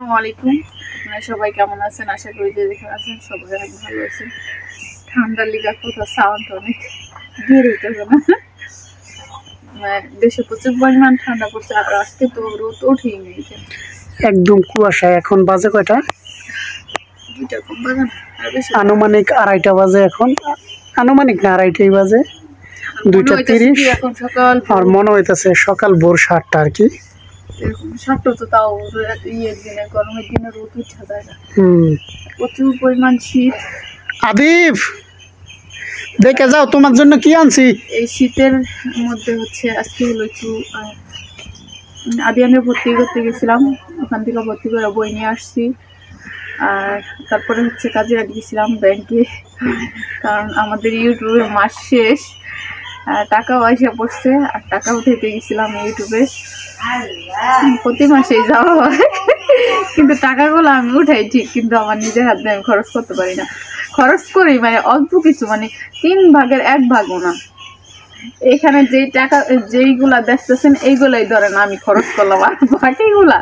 আসসালামাইকুম, আপনারা সবাই কেমন আছেন? আশা করি যে যেখানে আছেন সবাই অনেক ভালো আছেন। ঠান্ডার লিগা কোথাও সাউন্ড অনেক বের হইতেছে না, দেশে প্রচুর পরিমাণ ঠান্ডা পড়ছে। আর আজকে তো রোদ ওঠেই নেই, একদম কুয়াশা। এখন বাজে কয়টা? 2টা কম বাজে না, আর বেশি আনুমানিক 2:30 বাজে। এখন আনুমানিক না 2:30 বাজে, 2:30। এখন সকাল আর মনে হইতেছে সকাল ভোর 7টা আর কি। এরকম 7টা তো তাও ইয়ের দিনে, গরমের দিনে রোদ উঠা যায় না, প্রচুর পরিমাণ শীত। আদিফ দেখে যাও তোমার জন্য কি আনছি। এই শীতের মধ্যে হচ্ছে আজকে হলো একটু আদিয়ানে ভর্তি করতে গেছিলাম, ওখান থেকে ভর্তি করে বই নিয়ে আসছি। আর তারপরে হচ্ছে কাজে গেছিলাম ব্যাংকে, কারণ আমাদের ইউটিউবে মাস শেষ, টাকা পয়সা পড়ছে আর টাকা উঠাইতে গেছিলাম ইউটিউবে। প্রতি মাসেই যাওয়া হয়, কিন্তু টাকাগুলো আমি উঠাই ঠিক, কিন্তু আমার নিজের হাত দিয়ে আমি খরচ করতে পারি না। খরচ করি মানে অল্প কিছু, মানে 3 ভাগের 1 ভাগও না। এখানে যেই টাকা যেইগুলা দেখতেছেন এইগুলাই ধরেন আমি খরচ করলাম, আর বাকিগুলা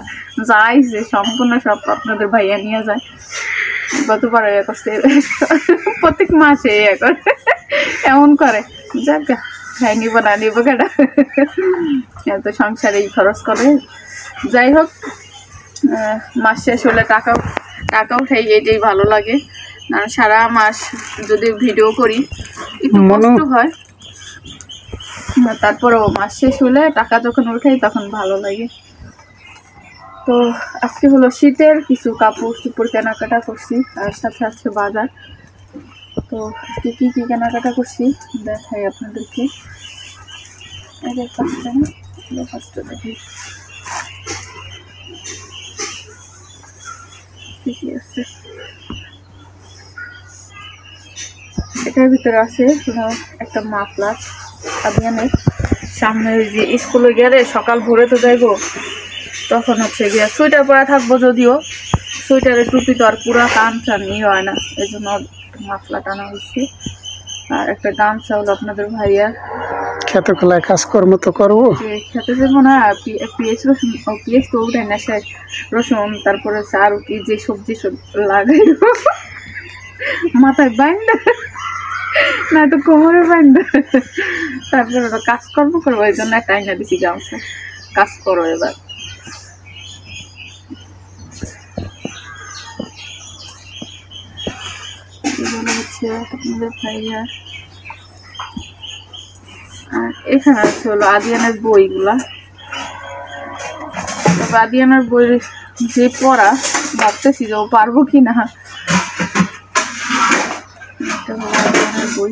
যাইছে সম্পূর্ণ সব আপনাদের ভাইয়া নিয়ে যায়। গতবার করছে, প্রত্যেক মাসে করে এমন করে, যাক খাই নিব না নিব কেটা, এত সংসারে এই খরচ করে। যাই হোক, মাস শেষ হলে টাকা উঠাই, এটাই ভালো লাগে। সারা মাস যদি ভিডিও করি একটু কষ্ট হয়, তারপরেও মাস শেষ হলে টাকা যখন উঠাই তখন ভালো লাগে। তো আজকে হলো শীতের কিছু কাপড় চোপড় কেনাকাটা করছি, আর সাথে আজকে বাজার। তো আজকে কি কি কেনাকাটা করছি দেখাই আপনাদেরকে। দেখি কি কি আছে। এটার ভিতরে আছে একটা মাফলার আদিয়ানের। সামনে ওই যে স্কুলে গেলে সকাল ভোরে তো যাইবো, তখন হচ্ছে গিয়া সোয়েটার পরা থাকবো, যদিও সোয়েটারের টুপি তো আর পুরা কান টান হয় না, এই জন্য মাফলা টানা হচ্ছে। আর একটা গামছা হলো আপনাদের ভাইয়া, খেতে খোলায় কাজকর্ম তো করবো, খেতে যাবো না। পিঁয়াজ রসুন, পিঁয়াজ তো উঠে না শেষ, রসুন তারপরে আর কি যে সবজি লাগাই মাথায় বাইন্দা না তো কোমরে বাইন্দা, তারপরে ওটা কাজকর্ম করবো, এই জন্য একটা আইনা দিছি গামছা। কাজ করো এবার। হচ্ছে আপনাদের ভাইয়া। আর এখানে আছে হলো আদিয়ানের বইগুলা। তবে আদিয়ানের বই যে পড়া, ভাবতেছি যে ও পারবো কি না। এটা হলো আদিয়ানের বই।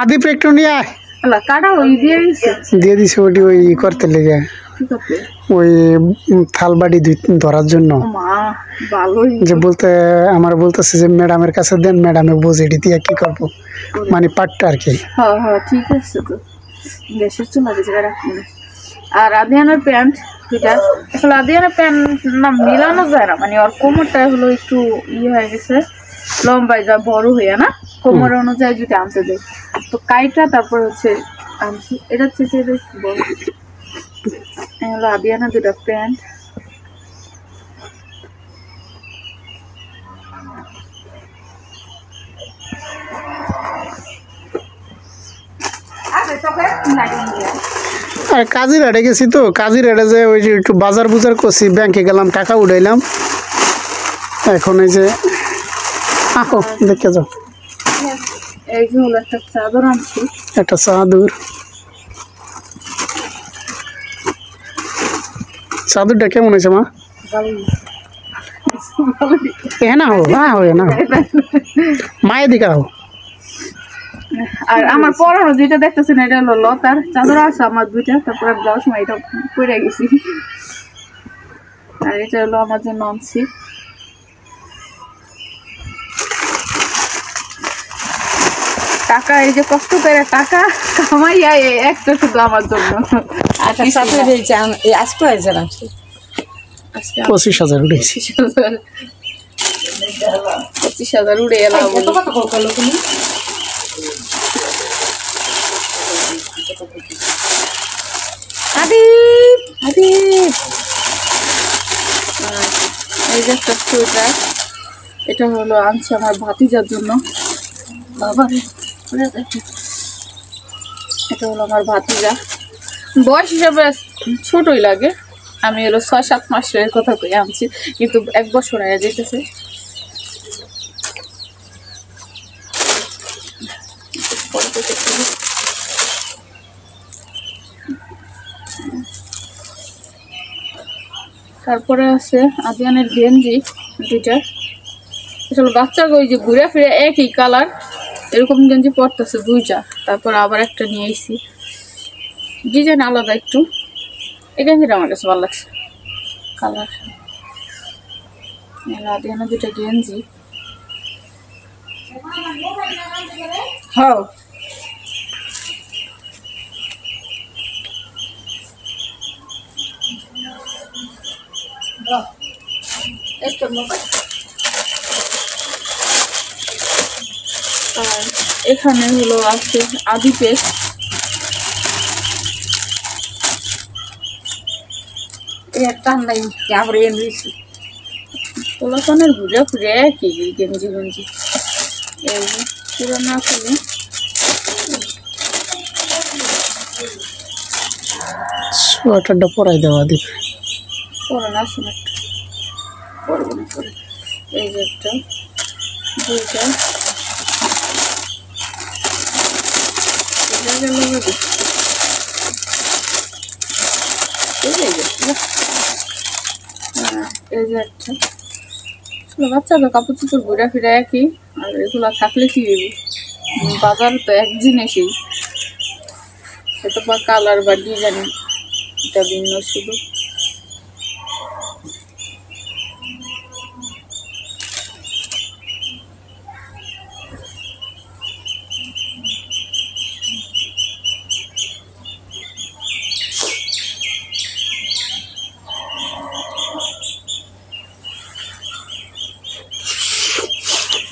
আদিপ একটু নিয়ে আয়। কাটা ওই দিয়ে দিছে ওটি ওই করতে লেগে, ওই থালবাড়ি ধরার জন্য। যে বলতে আমার বলতেছে যে ম্যাডামের কাছে দেন, ম্যাডামে বুঝে দিয়ে কি করবো, মানে পাটটা আর কি। হ্যাঁ হ্যাঁ ঠিক আছে। তো গ্যাসের চুলা জায়গায় রাখবো না। আর আদিয়ানের প্যান্ট দুইটা, আসলে আদিয়ানের প্যান্ট না মিলানো যায় না, মানে ওর কোমরটা হলো একটু ইয়ে হয়ে গেছে, লম্বায় যা বড় হইয়া না, কোমর অনুযায়ী যদি আনতে দেয় তো কাইটা তারপর হচ্ছে আনছি। এটা হচ্ছে বড় হলো আদিয়ানা দুটা প্যান্ট। আর কাজিরাটে গেছি, তো কাজিরাটে যে ওই যে একটু বাজার বুজার করছি, ব্যাংকে গেলাম, টাকা উঠাইলাম। এখন এই যে আহো দেখে যাও, এই যে হলো একটা চাদর আনছি, একটা চাদর। চাদরটা কেমন হয়েছে মা? না হো না হো না মায়ের দিকে আহো। আর আমার পরানো যেটা দেখতেছেন এটা হলো লতার চাদর আছে আমার দুইটা, তারপরে যাওয়ার সময় এটা পরে গেছি। আর এটা হলো আমার জন্য আনছি। টাকা টাকা, এই যে কষ্ট করে টাকা কামাইয়া একটা শুধু আমার জন্য। আচ্ছা সাথে হয়েছে আজকে হয়েছে না, আজকে 25,000 উঠেছি। 25,000 উড়ে এলাম। কত কত করলো তুমি? আদিপ আদিপ এই যে একটা সোয়েটার, এটা হলো আনছে আমার ভাতিজার জন্য। বাবা রে, এটা হলো আমার ভাতিজা, বয়স হিসাবে ছোটই লাগে। আমি হলো 6-7 মাসের কথা কই আনছি, কিন্তু 1 বছর হয়ে যেতেছে। তারপরে আছে আদিয়ানের গেঞ্জি দুইটা, আসলে বাচ্চা ওই যে ঘুরে ফিরে একই কালার এরকম গেঞ্জি পরতেছে দুইটা। তারপর আবার একটা নিয়ে এসেছি, ডিজাইন আলাদা একটু। এই গেঞ্জিটা আমার কাছে ভালো লাগছে কালার। আদিয়ানের দুইটা গেঞ্জি। হ্যাঁ আর এখানে হলো আছে আদিপের টান্দাই আবার এনে দিয়েছি। পোলাপানের ঘুরে ফিরে একই গেঞ্জি গেঞ্জি। এই যে পুরানো আসলে সোয়েটারটা পরাই দেওয়া দিই। পুরানো আসলে একটা পরবো না পরে। এই যে একটা দুইটা এই যে একটা বাচ্চাদের কাপড় চোপড় ঘুরে ফিরে একই। আর এগুলো থাকলে কি বাজার তো এক জিনিসই, এটা বা কালার বা ডিজাইন এটা ভিন্ন শুধু।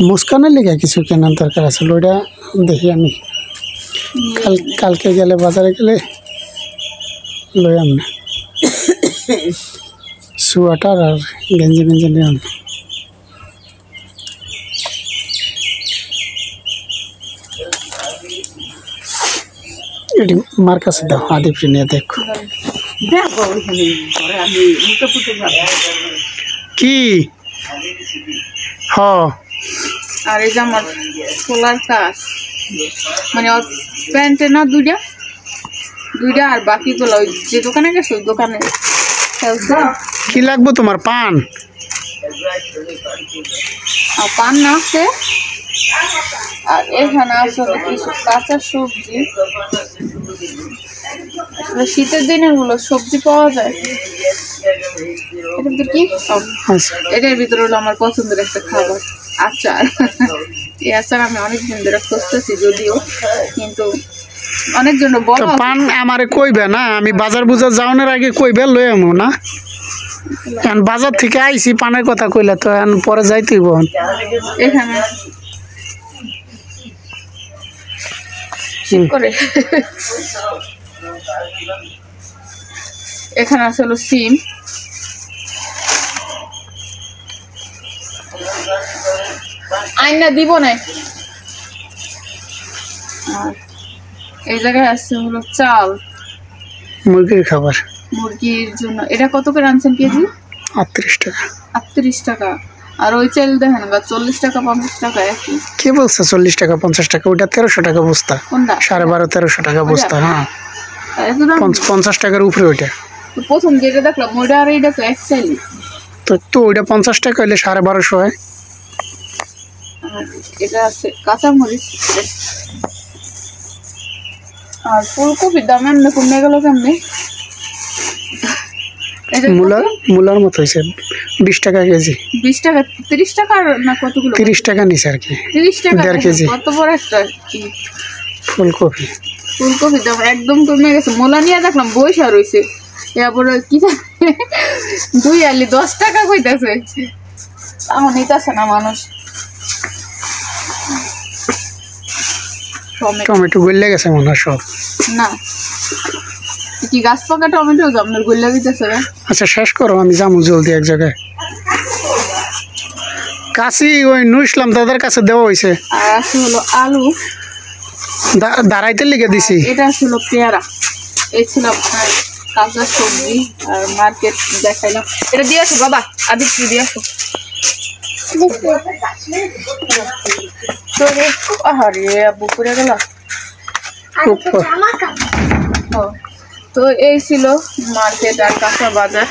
মুস্কানের লেগে কিছু কেনার দরকার আছে, ওইটা দেখি আমি কালকে গেলে বাজারে গেলে লই আম না। সোয়েটার আর গেঞ্জি মেঞ্জি নিয়ে আম। এটি মার কাছে দাও, আদিপটি নিয়ে দেখো দেখো ওইখানে পরে আমি মুখে ফুটে যাবো। কি। হ আর এই যে আমার খোলার কাজ, মানে ওর প্যান্টে না দুইটা আর বাকিগুলো ওই যে দোকানে গেছে ওই দোকানে ফেলছে। কি লাগবো তোমার? পান? আর পান না আছে। আর এখানে আসলে কিছু কাঁচা সবজি, আসলে শীতের দিনের গুলো সবজি পাওয়া যায়। এটা ভিতরে কি? এটার ভিতরে হলো আমার পছন্দের একটা খাবার, আচার। এই আচার আমি অনেকদিন ধরে খুঁজতেছি, যদিও কিন্তু অনেকজন বড় পান আমারে কইবে না, আমি বাজার বুজার যাওয়ার আগে কইবে লই আমু না। এখন বাজার থেকে আইছি, পানের কথা কইলা তো এখন পরে যাইতেই বোন। এখানে করে এখানে আছে হলো সিম, আইনা দিব না। আর এই জায়গায় আছে হলো চাল, মুরগির খাবার। মুরগির জন্য। এটা কত করে আনছেন কেজি? 38 টাকা। 38 টাকা। আর ওই চাল দেখেন বা 40 টাকা 50 টাকা একই। কে বলছে 40 টাকা 50 টাকা? ওইটা 1300 টাকা বস্তা। কোনটা? 12.5-1300 টাকা বস্তা। হ্যাঁ, এত দাম? 50 টাকার উপরে ওইটা। তো প্রথম যেটা দেখলাম ওইটা আর এইটা তো এক চাইলি। তো ওইটা 50 টাকা হইলে 1250 হয়। আর এটা আছে কাঁচামরিচ। আর ফুলকপির দাম এমনি কমে গেল কেমনি? মূলার মতো হয়েছে 20 টাকা কেজি। 20 টাকা 30 টাকা না কতগুলো? 30 টাকা নিছে আর কি। 30 টাকা 1.5 কেজি। কত বড় একটা কি ফুলকপি দাম একদম কমে গেছে। মোলা নিয়ে দেখলাম বইসা রয়েছে, এরপরে কি 2 আলি 10 টাকা কইতাছে, আমার নিতেছে না মানুষ। টমেটো গলে গেছে মনে হয় সব। না কি গাছ পাকা টমেটো আপনার গলে দিতেছে না? আচ্ছা শেষ করো, আমি যাবো জলদি এক জায়গায়। কাশি ওই নুইসলাম দাদার কাছে দেওয়া হয়েছে। আর আছে হলো আলু, দাঁড়াইতে লিখে দিছি। এটা ছিল পেয়ারা, এই ছিল আপনার কাঁচা সবজি। আর মার্কেট দেখাইলাম, এটা দিয়ে আসো বাবা, আদিত্য দিয়ে আসো। আরে আব্বু পড়ে গেল। তো এই ছিল মার্কেট আর কাঁচা বাজার।